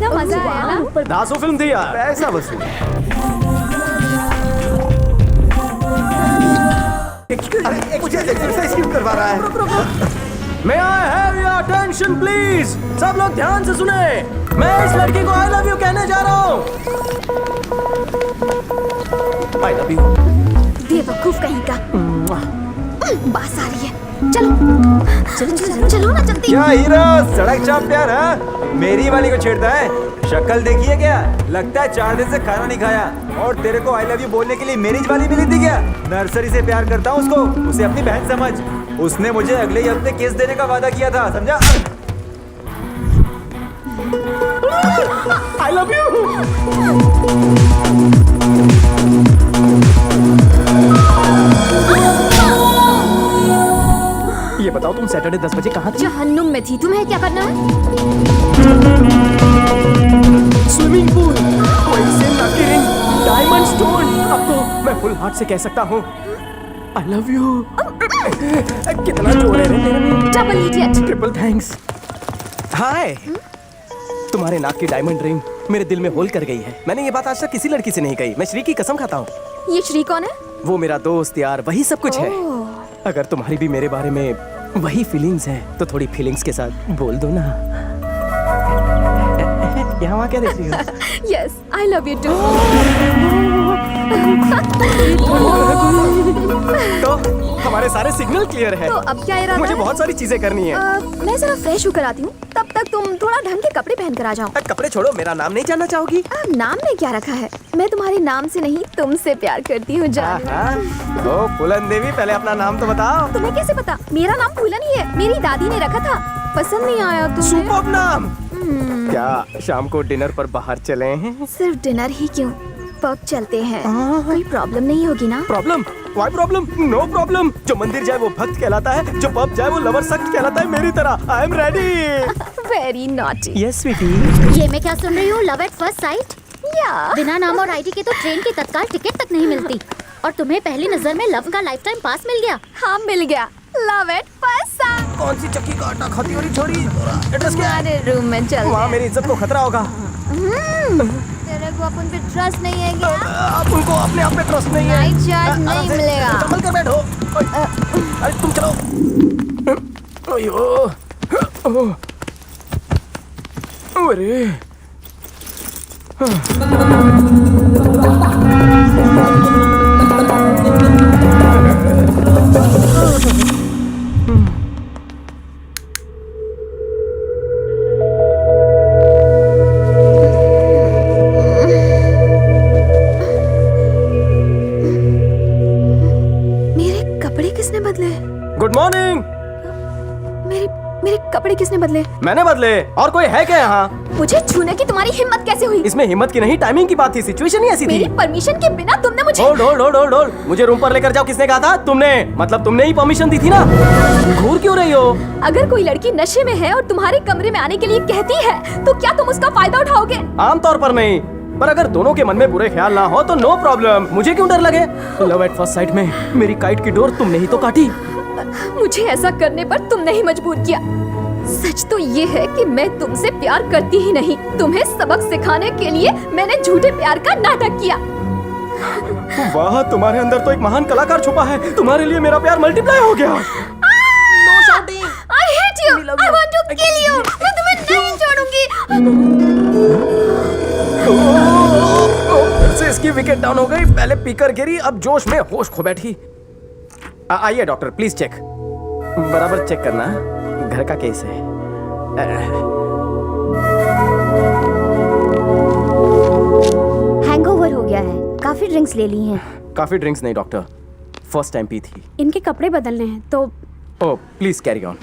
कितना मजा आया ना। दासो फिल्म थी यार, पैसा वसूल। मुझे एक्सरसाइज क्यों करवा रहा है? May I have your attention please? सब लोग ध्यान से सुने। मैं इस लड़की को I love you कहने जा रहा हूँ। I love you। बेवकूफ कहीं का। बास आ रही है। चलो चलो ना जल्दी। क्या हीरो सड़क चाप प्यार है? मेरी वाली को छेड़ता है? शक्ल देखिए क्या? लगता है 4 दिन से खाना नहीं खाया। और तेरे को आई लव यू बोलने के लिए मेरी वाली मिली थी क्या? नर्सरी से प्यार करता हूँ उसको, उसे अपनी बहन समझ। उसने मुझे अगले ही हफ्ते केस देने का वादा किया था, समझा? I love you। ये बताओ तुम सैटरडे 10 बजे कहाँ थी? जहन्नुम में थी। तुम्हें क्या करना है? Swimming pool, diamond stone. अब तो मैं फुल हार्ट से कह सकता हूँ I love you। कितना जोर है रे तेरे में। Double idiot. Triple thanks. Hi. तुम्हारे नाक की डायमंड रिंग मेरे दिल में होल कर गई है। मैंने ये बात आज तक किसी लड़की से नहीं कही। मैं श्री की कसम खाता हूँ। ये श्री कौन है? वो मेरा दोस्त यार, वही सब कुछ है। अगर तुम्हारी भी मेरे बारे में वही फीलिंग्स है तो थोड़ी फीलिंग्स के साथ बोल दो ना। यहाँ वहाँ क्या देख रही हो? Yes, I love you too. तो हमारे सारे सिग्नल क्लियर है। तो अब क्या इरादा मुझे है? बहुत सारी चीजें करनी है। मैं जरा फ्रेश होकर आती हूँ। तब तक तुम थोड़ा ढंग के कपड़े पहन कर आ जाओ। कपड़े छोड़ो, मेरा नाम नहीं जानना चाहोगी? नाम ने क्या रखा है? मैं तुम्हारे नाम से नहीं तुमसे प्यार करती हूँ जान। ओ फूलन देवी, पहले अपना नाम तो बताओ। तुम्हें कैसे पता? मेरा नाम फूलन ही है। मेरी दादी ने रखा था। पसंद नहीं आया तुम्हें? सुपर्ब नाम। क्या शाम को डिनर पर बाहर चले हैं? सिर्फ डिनर ही क्यों, पब चलते हैं। कोई प्रॉब्लम नहीं होगी ना? Problem? Why problem? No problem. जो मंदिर जाए वो भक्त कहलाता है, जो पब जाए वो लवर सख्त कहलाता है। मेरी तरह I am ready. Very naughty. Yes sweety. ये मैं क्या सुन रही हूँ? Love at first sight? या बिना नाम और आईडी के तो ट्रेन की तत्काल टिकट तक नहीं मिलती, और तुम्हें पहली नजर में लव का लाइफ टाइम पास मिल गया। हाँ मिल गया। Love at first site. कौन सी चक्की का आटा खाती हो रही छोरी? एड्रेस क्या है? हमारे रूम में चल। वहाँ मेरी इज्जत को खतरा होगा। तेरे को अपन पे ट्रस्ट नहीं है क्या? आप उनको अपने आप पे ट्रस्ट नहीं है। नाइट चार्ज नहीं मिलेगा। संभल कर बैठो। अरे तुम चलो। अयो। अरे गुड मॉर्निंग। मेरे कपड़े किसने बदले? मैंने बदले। और कोई है क्या यहाँ? मुझे छूने की तुम्हारी हिम्मत कैसे हुई? इसमें हिम्मत की नहीं, टाइमिंग की बात थी। सिचुएशन ही ऐसी थी। मेरी परमिशन के बिना तुमने मुझे होल्ड। मुझे रूम पर लेकर जाओ किसने कहा था? तुमने। मतलब तुमने ही परमिशन दी थी ना। घूर क्यों रही हो? अगर कोई लड़की नशे में है और तुम्हारे कमरे में आने के लिए कहती है तो क्या तुम उसका फायदा उठाओगे? आमतौर पर नहीं, पर अगर दोनों के मन में बुरे ख्याल ना हो तो नो प्रॉब्लम। मुझे क्यों डर लगे? लव एट फर्स्ट साइट में मेरी काइट की डोर तुमने ही तो काटी। मुझे ऐसा करने पर तुमने ही मजबूर किया। सच तो ये है कि मैं तुमसे प्यार करती ही नहीं। तुम्हें सबक सिखाने के लिए मैंने झूठे प्यार का नाटक किया। वाह, तुम्हारे अंदर तो एक महान कलाकार छुपा है। तुम्हारे लिए मेरा प्यार मल्टीप्लाई हो गया। No shouting. I hate you. I want to kill you. मैं तुम्हें नहीं छोड़ूंगी। फिर से इसकी विकेट डाउन हो गई। पहले पीकर गिरी, अब जोश में होश खो बैठी। आइए डॉक्टर, प्लीज चेक। बराबर चेक करना, घर का केस है। हैंगओवर हो गया है, काफी ड्रिंक्स ले ली हैं। काफी ड्रिंक्स नहीं डॉक्टर, फर्स्ट टाइम पी थी। इनके कपड़े बदलने हैं तो। Oh please carry on.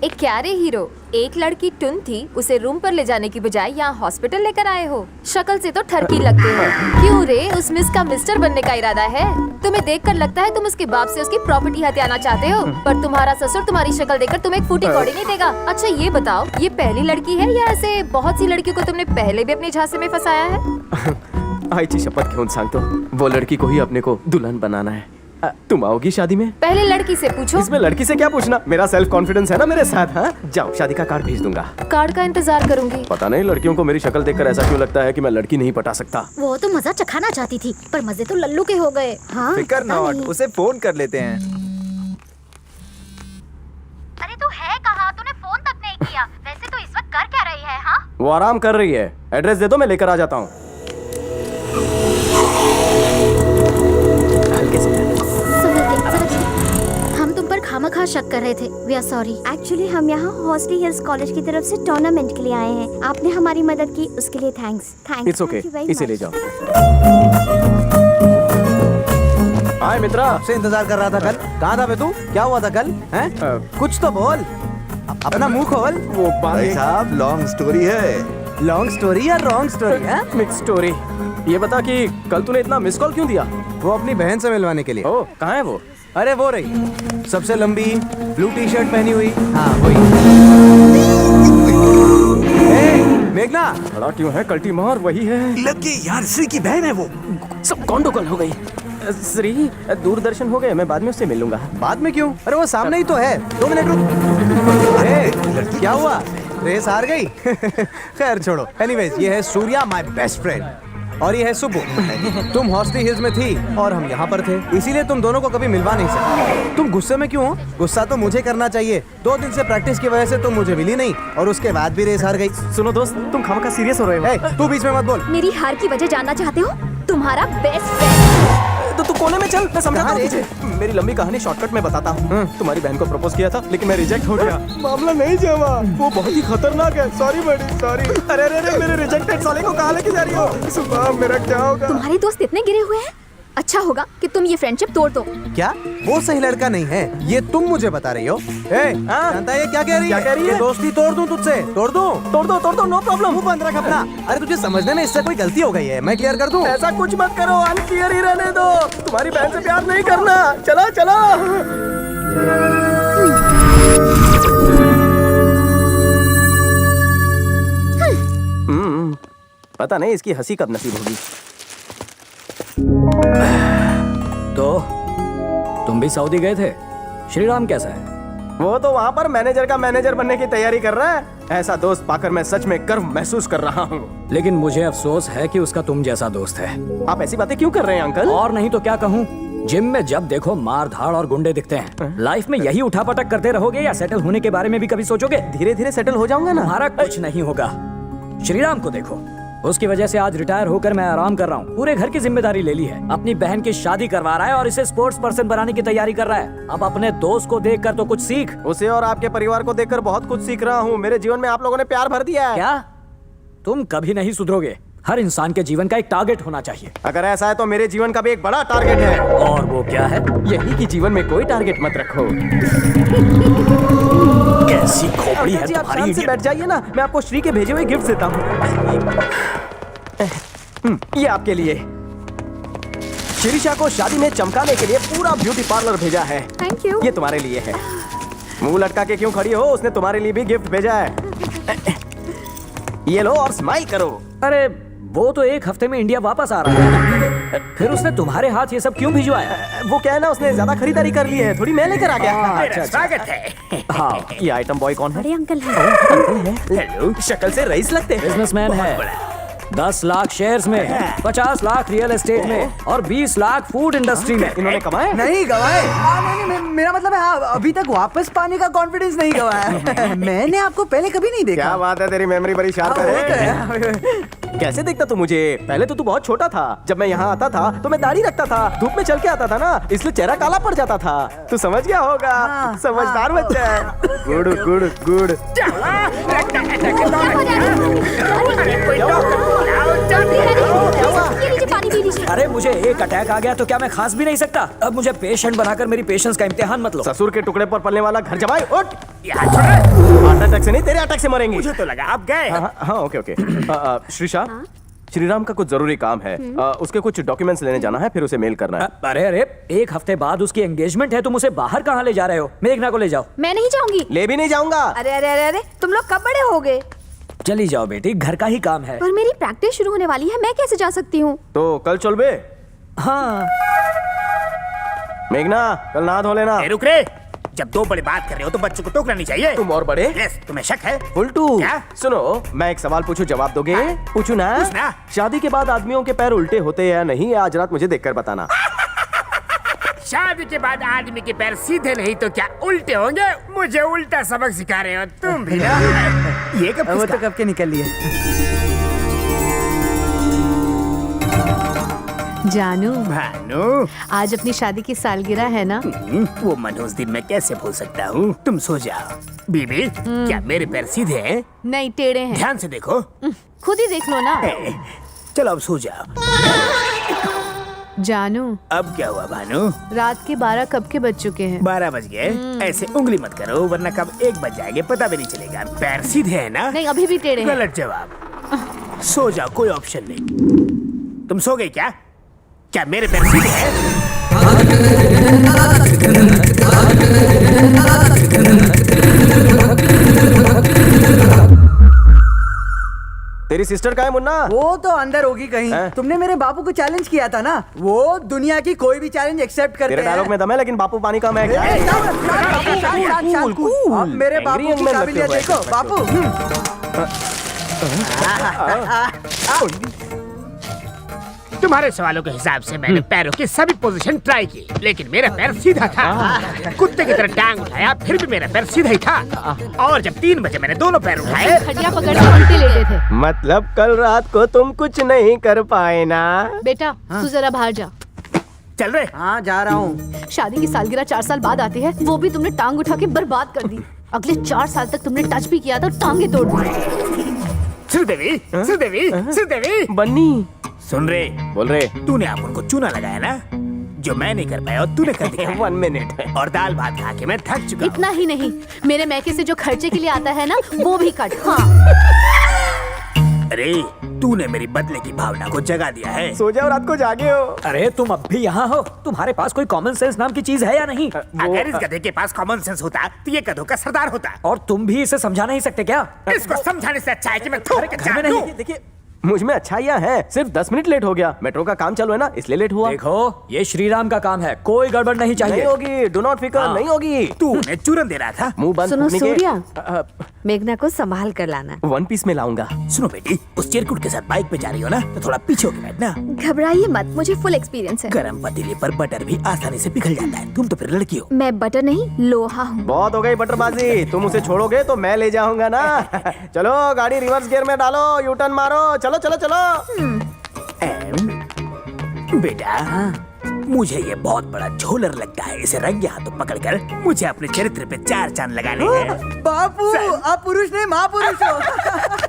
एक क्यारे हीरो। एक लड़की टुन थी, उसे रूम पर ले जाने की बजाय यहाँ हॉस्पिटल लेकर आए हो। शक्ल से तो ठरकी लगते हो। क्यों रे, उस मिस का मिस्टर बनने का इरादा है? तुम्हें देखकर लगता है तुम उसके बाप से उसकी प्रॉपर्टी हथियाना चाहते हो, पर तुम्हारा ससुर तुम्हारी शक्ल देखकर तुम्हें एक फूटी कौड़ी नहीं देगा। अच्छा ये बताओ, ये पहली लड़की है या ऐसे बहुत सी लड़कियों को तुमने पहले भी अपने झांसे में फंसाया है? आईची शपथ घेऊन सांगतो, वो लड़की को ही अपने को दुल्हन बनाना है। तुम आओगी शादी में? पहले लड़की से पूछो। इसमें लड़की से क्या पूछना, मेरा सेल्फ कॉन्फिडेंस है ना मेरे साथ। हाँ जाओ, शादी का कार्ड भेज दूंगा। कार्ड का इंतजार करूंगी। पता नहीं लड़कियों को मेरी शक्ल देखकर ऐसा क्यों लगता है कि मैं लड़की नहीं पटा सकता। वो तो मजा चखाना चाहती थी, पर मजे तो लल्लू के हो गए। हाँ, फिकर पता नॉट, नहीं। उसे फोन कर लेते हैं। अरे तू है कहाँ? तूने फोन तक नहीं किया। वैसे तो इस वक्त कर क्या रही है? हाँ, वो आराम कर रही है। एड्रेस दे दो, मैं लेकर आ जाता हूँ। हल्के से हम तुम पर खामखा शक कर रहे थे। We are sorry. एक्चुअली हम यहाँ हॉस्टली हिल्स कॉलेज की तरफ से टूर्नामेंट के लिए आए हैं। आपने हमारी मदद की, उसके लिए थैंक्स। इट्स ओके, इसे ले जाओ। हाय मित्रा। से इंतजार कर रहा था कल। कहाँ था बे तू? क्या हुआ था कल? हैं? कुछ तो बोल, अपना मुंह खोल। वो भाई साहब लॉन्ग स्टोरी है। लॉन्ग स्टोरी या रॉन्ग स्टोरी है? Mix story. ये बता कि कल तूने इतना मिस कॉल क्यों दिया? वो अपनी बहन से मिलवाने के लिए। ओ, कहाँ है वो? अरे वो रही, सबसे लंबी ब्लू टी शर्ट पहनी हुई। हाँ वही। मेघना, खड़ा क्यों है? कल्टी मार, वही है। लग गई यार, श्री की बहन है वो। सब गंडोगल हो गई। श्री, दूरदर्शन हो गए, मैं बाद में उससे मिल लूंगा। बाद में क्यों? अरे वो सामने ही तो है। 2 मिनट रुक। क्या हुआ? रेस हार गई? खैर छोड़ो। एनीवेज, ये है सूर्या, माय बेस्ट फ्रेंड, और ये है सुबु। तुम हॉस्टली हिल्स में थी और हम यहाँ पर थे, इसीलिए तुम दोनों को कभी मिलवा नहीं सके। तुम गुस्से में क्यों हो? गुस्सा तो मुझे करना चाहिए। 2 दिन से प्रैक्टिस की वजह से तुम मुझे मिली नहीं और उसके बाद भी रेस हार गई। सुनो दोस्त, तुम खामखा सीरियस हो रहे हो। ए, तू बीच में मत बोल। मेरी हार की वजह जानना चाहते हो? तुम्हारा बेस्ट फ्रेंड। तो तू कोने में चल, मैं समझाता कहाँ हूँ रे? तुझे। मेरी लंबी कहानी शॉर्टकट में बताता हूँ। तुम्हारी बहन को प्रपोज किया था, लेकिन मैं रिजेक्ट हो गया। मामला नहीं जमा, वो बहुत ही खतरनाक है। सॉरी बड़ी, सॉरी। अरे अरे अरे, मेरे रिजेक्टेड साले को कहाँ लेके जा रही हो? सुबह मेरा क्या होगा? तुम्हारे दोस्त इतने गिरे हुए हैं, अच्छा होगा कि तुम ये फ्रेंडशिप तोड़ दो। क्या? वो सही लड़का नहीं है, ये तुम मुझे बता रही हो। हाँ? जानता है ये क्या कह रही है? क्या कह रही है? ये दोस्ती तोड़ दूं तुझसे? तोड़ दूं? तोड़ दो, नो प्रॉब्लम। मुंह बंद रख अपना। अरे तुझे समझने में इससे कोई गलती हो गई है, मैं क्लियर कर दूं? ऐसा कुछ मत करो, अनक्लियर ही रहने दो। तुम्हारी बहन से प्यार नहीं करना। चलो चलो। पता नहीं इसकी हंसी कब नसीब होगी। तो तुम भी सऊदी गए थे? श्रीराम कैसा है? वो तो वहाँ पर मैनेजर का मैनेजर बनने की तैयारी कर रहा है। ऐसा दोस्त पाकर मैं सच में गर्व महसूस कर रहा हूँ। लेकिन मुझे अफसोस है कि उसका तुम जैसा दोस्त है। आप ऐसी बातें क्यों कर रहे हैं अंकल? और नहीं तो क्या कहूँ, जिम में जब देखो मार धाड़ और गुंडे दिखते हैं। लाइफ में यही उठापटक करते रहोगे या सेटल होने के बारे में भी कभी सोचोगे? धीरे धीरे सेटल हो जाऊंगा ना। तुम्हारा कुछ नहीं होगा। श्रीराम को देखो, उसकी वजह से आज रिटायर होकर मैं आराम कर रहा हूँ। पूरे घर की जिम्मेदारी ले ली है, अपनी बहन की शादी करवा रहा है और इसे स्पोर्ट्स पर्सन बनाने की तैयारी कर रहा है। अब अपने दोस्त को देखकर तो कुछ सीख। उसे और आपके परिवार को देखकर बहुत कुछ सीख रहा हूँ। मेरे जीवन में आप लोगों ने प्यार भर दिया है। क्या? तुम कभी नहीं सुधरोगे। हर इंसान के जीवन का एक टारगेट होना चाहिए। अगर ऐसा है तो मेरे जीवन का भी एक बड़ा टारगेट है। और वो क्या है? यही कि जीवन में कोई टारगेट मत रखो। कैसी खोपड़ी है अंकल जी, आप तुम्हारी शांत से इडियट। बैठ जाइए ना, मैं आपको श्री के भेजे हुए गिफ्ट देता हूँ। ये आपके लिए। शिरीषा को शादी में चमकाने के लिए पूरा ब्यूटी पार्लर भेजा है। Thank you. ये तुम्हारे लिए है। मुंह लटका के क्यों खड़ी हो? उसने तुम्हारे लिए भी गिफ्ट भेजा है। ये लो और स्माइल करो। अरे वो तो 1 हफ्ते में इंडिया वापस आ रहा है, फिर उसने तुम्हारे हाथ ये सब क्यों भिजवाया? वो क्या है ना, उसने ज्यादा खरीदारी कर ली है, थोड़ी मैं लेकर आ गया। अच्छा, स्वागत है। हाँ, ये आइटम बॉय कौन है? बड़े अंकल हैं। हेलो, शक्ल से रईस लगते हैं। बिजनेसमैन है, 10 लाख शेयर्स में, 50 लाख रियल एस्टेट में और 20 लाख फूड इंडस्ट्री में। इन्होंने कमाए? नहीं गवाए। मेरा मतलब है अभी तक वापस पाने का कॉन्फिडेंस नहीं गवाया। मैंने आपको पहले कभी नहीं देखा। क्या बात है, तेरी मेमोरी बड़ी शार्प है। कैसे देखता तू मुझे? पहले तो तू बहुत छोटा था। जब मैं यहाँ आता था तो मैं दाढ़ी रखता था, धूप में चल के आता था ना, इसलिए चेहरा काला पड़ जाता था। तू समझ गया होगा। समझदार बच्चा है। Good good good. पानी पी लीजिए। अरे मुझे एक अटैक आ गया तो क्या मैं खांस भी नहीं सकता? अब मुझे पेशेंट बनाकर मेरी पेशेंस का इम्तिहान मत लो। ससुर के टुकड़े पर पलने वाला घर जमाई, उठ। हार्ट अटैक से नहीं, तेरे अटैक से मरेंगे। मुझे तो लगा आप गए। हाँ ओके ओके। श्रीषा, श्रीराम का कुछ जरूरी काम है। उसके कुछ डॉक्यूमेंट्स लेने जाना है, फिर उसे मेल करना है। अरे अरे, 1 हफ्ते बाद उसकी एंगेजमेंट है, तुम उसे बाहर कहाँ ले जा रहे हो? मेघना को ले जाओ। मैं नहीं जाऊंगी। ले भी नहीं जाऊंगा। अरे अरे अरे अरे, तुम लोग कब बड़े हो गए? चली जाओ बेटी, घर का ही काम है। पर मेरी प्रैक्टिस शुरू होने वाली है, मैं कैसे जा सकती हूँ? तो कल चल बे। हाँ मेघना कल नहा धो लेना। ए, रुक रे। जब दो बड़े बात कर रहे हो तो बच्चों को टोकना नहीं चाहिए। तुम और बड़े? यस, तुम्हें शक है? उल्टू। क्या? सुनो, मैं एक सवाल पूछूं, जवाब दोगे? पूछूं ना? पूछना। शादी के बाद आदमियों के पैर उल्टे होते हैं या नहीं, आज रात मुझे देखकर बताना। शादी के बाद आदमी के पैर सीधे नहीं तो क्या उल्टे होंगे? मुझे उल्टा सबक सिखा रहे हो तुम भी ना? ये कब वो किसका? तो कब के निकल लिए। जानू, भानु, आज अपनी शादी की सालगिरह है ना? वो मनोज दिन मैं कैसे भूल सकता हूँ? तुम सो जाओ। बीबी, क्या मेरे पैर सीधे हैं? नहीं, टेढ़े हैं। ध्यान से देखो। खुद ही देख लो ना। चलो अब सो जाओ। जानू, अब क्या हुआ भानु? रात के 12 कब के बज चुके हैं? 12 बज गए। ऐसे उंगली मत करो वरना कब 1 बज जाएंगे पता भी नहीं चलेगा। पैर सीधे है ना? नहीं, अभी भी टेढ़े हैं। गलत जवाब। सो जाओ, कोई ऑप्शन नहीं। तुम सो गए क्या? क्या मेरे पैर सीधे हैं? तेरी सिस्टर कहाँ है मुन्ना? वो तो अंदर होगी कहीं। हैं? तुमने मेरे बापू को चैलेंज किया था ना, वो दुनिया की कोई भी चैलेंज एक्सेप्ट करते तेरे डायलॉग में दम है, लेकिन बापू पानी का मैं क्या? ए, शांत, कूल। अब मेरे Angry बापू young की man काबिलियत लगते हो देखो। ऐसे बापू तुम्हारे सवालों के हिसाब से मैंने पैरों की सभी पोजीशन ट्राई की, लेकिन मेरा पैर सीधा था। कुत्ते की तरह टांग उठाया, फिर भी मेरा पैर सीधा ही था। और जब 3 बजे मैंने दोनों पैर उठाए, खटिया पकड़ के उल्टे लेटे थे। मतलब कल रात को तुम कुछ नहीं कर पाए ना? बेटा, तू जरा बाहर जा। चल रहे। हाँ, जा रहा हूँ। शादी की सालगिरह 4 साल बाद आती है, वो भी तुमने टांग उठा के बर्बाद कर दी। अगले 4 साल तक तुमने टच भी किया था, टांगे तोड़ दी। श्रीदेवी, श्रीदेवी, श्रीदेवी, बन्नी सुन रे। बोल रहे। तूने अपन को चूना लगाया ना, जो मैं नहीं कर पाया और तूने कर दिया। 1 मिनट। और दाल भात खा के मैं थक चुका हूँ। इतना ही नहीं, मेरे मैके से जो खर्चे के लिए आता है ना, वो भी कट। हाँ, अरे तूने मेरी बदले की भावना को जगा दिया है। सो जाओ, रात को जागे हो। अरे तुम अब भी यहाँ हो? तुम्हारे पास कोई कॉमन सेंस नाम की चीज है या नहीं? अगर इस गधे के पास कॉमन सेंस होता तो ये गधों का सरदार होता। और तुम भी इसे समझा नहीं सकते क्या? इसको समझाने से अच्छा है कि मैं थूक के घर में जान नहीं। दूं। देखिए, मुझ में अच्छाइयाँ हैं। सिर्फ 10 मिनट लेट हो गया। मेट्रो का काम चालू है ना, इसलिए लेट हुआ। देखो, ये श्रीराम का काम है, कोई गड़बड़ नहीं नहीं चाहिए। होगी, डू नॉट फिकर, हाँ। नहीं होगी। तूने चूरन दे रहा था। मुंह बंद सुनो फूकने के- सूर्या, मेघना को संभाल कर लाना। 1 पीस में लाऊंगा। सुनो बेटी, उस चिरकुट के साथ बाइक पे जा रही हो ना, तो थोड़ा पीछे होके बैठना। घबराइए मत, मुझे फुल एक्सपीरियंस है। गरम पतीले पर बटर भी आसानी से पिघल जाता है। तुम तो फिर लड़की हो। मैं बटर नहीं, लोहा हूँ। बहुत हो गई बटरबाजी। तुम उसे छोड़ोगे तो मैं ले जाऊंगा ना। चलो गाड़ी रिवर्स गियर में डालो, यू टर्न मारो, चलो चलो चलो। बेटा, मुझे ये बहुत बड़ा झोलर लगता है। इसे रंगे हाथों पकड़कर मुझे अपने चरित्र पे 4 चांद लगाने हैं। बापू, आप पुरुष नहीं, महापुरुष हो।